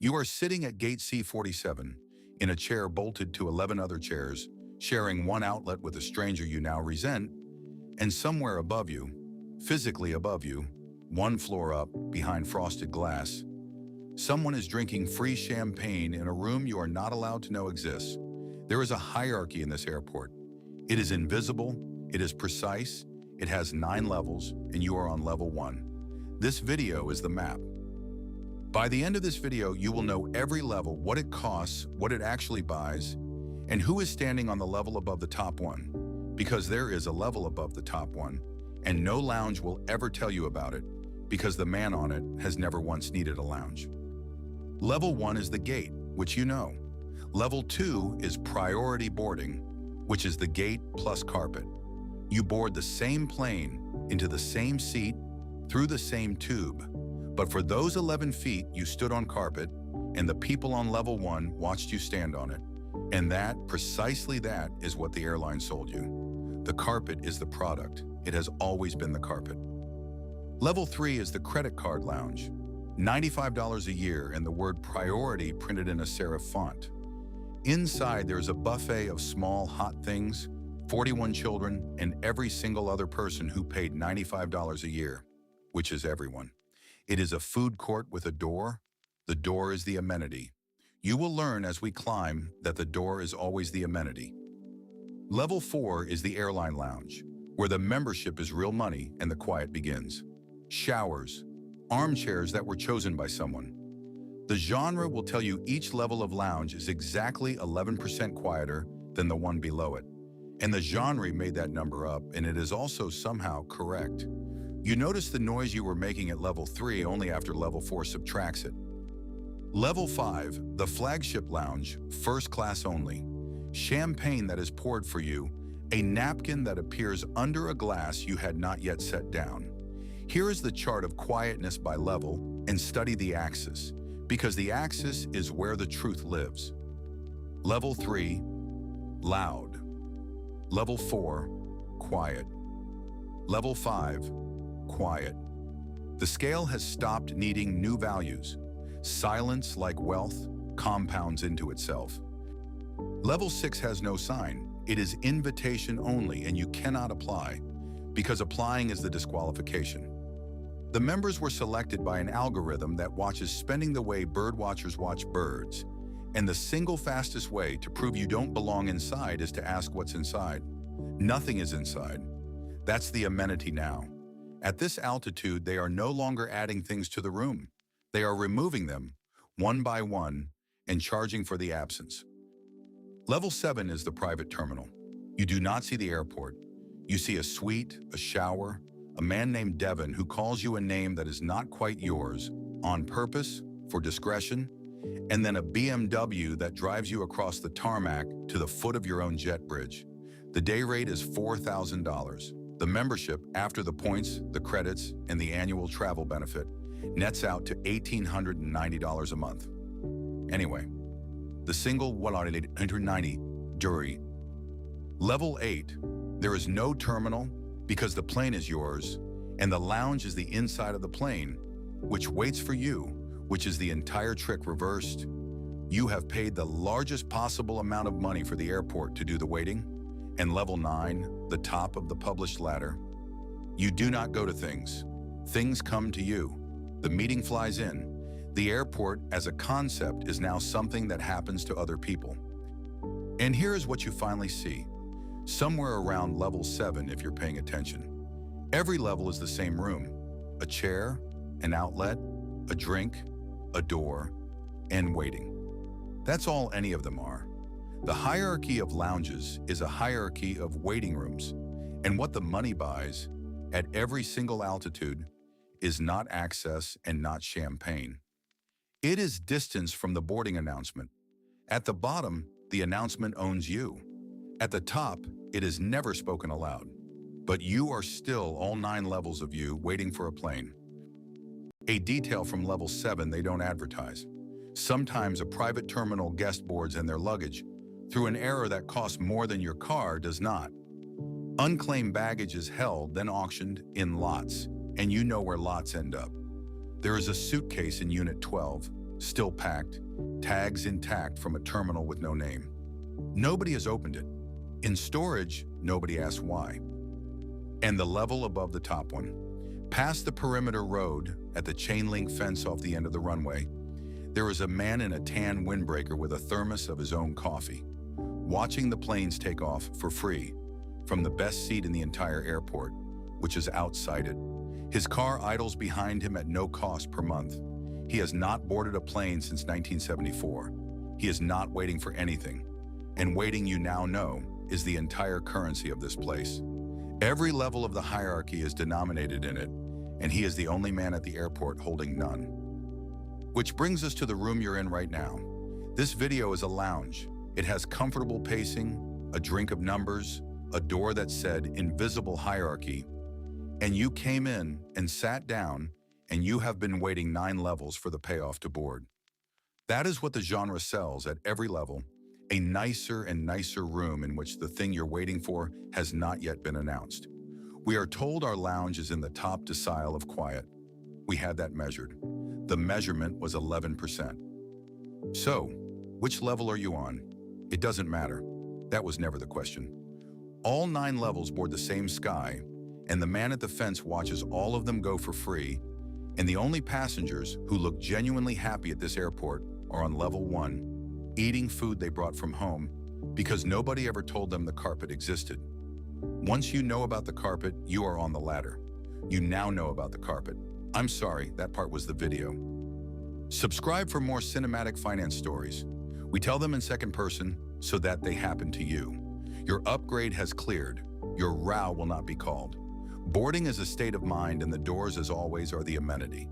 You are sitting at gate C47 in a chair bolted to 11 other chairs, sharing one outlet with a stranger you now resent, and somewhere above you, physically above you, one floor up behind frosted glass, someone is drinking free champagne in a room you are not allowed to know exists. There is a hierarchy in this airport. It is invisible, it is precise, it has 9 levels, and you are on level 1. This video is the map. By the end of this video, you will know every level, what it costs, what it actually buys, and who is standing on the level above the top one. Because there is a level above the top one, and no lounge will ever tell you about it, because the man on it has never once needed a lounge. Level 1 is the gate, which you know. Level 2 is priority boarding, which is the gate plus carpet. You board the same plane, into the same seat, through the same tube. But for those 11 feet, you stood on carpet, and the people on level 1 watched you stand on it. And that, precisely that, is what the airline sold you. The carpet is the product. It has always been the carpet. Level 3 is the credit card lounge. $95 a year and the word priority printed in a serif font. Inside, there is a buffet of small, hot things, 41 children, and every single other person who paid $95 a year, which is everyone. It is a food court with a door. The door is the amenity. You will learn as we climb that the door is always the amenity. Level 4 is the airline lounge, where the membership is real money and the quiet begins. Showers, armchairs that were chosen by someone. The genre will tell you each level of lounge is exactly 11% quieter than the one below it. And the genre made that number up, and it is also somehow correct. You notice the noise you were making at level 3 only after level 4 subtracts it. Level 5, the flagship lounge, first class only. Champagne that is poured for you, a napkin that appears under a glass you had not yet set down. Here is the chart of quietness by level, and study the axis, because the axis is where the truth lives. Level 3, loud. Level 4, quiet. Level 5, quiet. The scale has stopped needing new values. Silence, like wealth, compounds into itself. Level 6 has no sign. It is invitation only, and you cannot apply, because applying is the disqualification. The members were selected by an algorithm that watches spending the way bird watchers watch birds, and the single fastest way to prove you don't belong inside is to ask what's inside. Nothing is inside. That's the amenity now. At this altitude, they are no longer adding things to the room. They are removing them, one by one, and charging for the absence. Level 7 is the private terminal. You do not see the airport. You see a suite, a shower, a man named Devin who calls you a name that is not quite yours, on purpose, for discretion, and then a BMW that drives you across the tarmac to the foot of your own jet bridge. The day rate is $4,000. The membership, after the points, the credits, and the annual travel benefit, nets out to $1,890 a month. Anyway, the single $190 Dury. Level 8, there is no terminal because the plane is yours, and the lounge is the inside of the plane, which waits for you, which is the entire trick reversed. You have paid the largest possible amount of money for the airport to do the waiting. And level 9, the top of the published ladder. You do not go to things. Things come to you. The meeting flies in. The airport as a concept is now something that happens to other people. And here is what you finally see. Somewhere around level 7 if you're paying attention. Every level is the same room. A chair, an outlet, a drink, a door, and waiting. That's all any of them are. The hierarchy of lounges is a hierarchy of waiting rooms, and what the money buys at every single altitude is not access and not champagne. It is distance from the boarding announcement. At the bottom, the announcement owns you. At the top, it is never spoken aloud, but you are still all 9 levels of you waiting for a plane. A detail from level 7 they don't advertise. Sometimes a private terminal guest boards and their luggage through an error that costs more than your car does not. Unclaimed baggage is held, then auctioned in lots, and you know where lots end up. There is a suitcase in Unit 12, still packed, tags intact from a terminal with no name. Nobody has opened it. In storage, nobody asks why. And the level above the top one. Past the perimeter road, at the chain link fence off the end of the runway, there is a man in a tan windbreaker with a thermos of his own coffee, watching the planes take off for free from the best seat in the entire airport, which is outsighted. His car idles behind him at no cost per month. He has not boarded a plane since 1974. He is not waiting for anything. And waiting, you now know, is the entire currency of this place. Every level of the hierarchy is denominated in it, and he is the only man at the airport holding none. Which brings us to the room you're in right now. This video is a lounge. It has comfortable pacing, a drink of numbers, a door that said invisible hierarchy, and you came in and sat down, and you have been waiting 9 levels for the payoff to board. That is what the genre sells at every level, a nicer and nicer room in which the thing you're waiting for has not yet been announced. We are told our lounge is in the top decile of quiet. We had that measured. The measurement was 11%. So, which level are you on? It doesn't matter. That was never the question. All 9 levels board the same sky, and the man at the fence watches all of them go for free, and the only passengers who look genuinely happy at this airport are on level 1, eating food they brought from home because nobody ever told them the carpet existed. Once you know about the carpet, you are on the ladder. You now know about the carpet. I'm sorry, that part was the video. Subscribe for more cinematic finance stories. We tell them in second person so that they happen to you. Your upgrade has cleared. Your row will not be called. Boarding is a state of mind, and the doors, as always, are the amenity.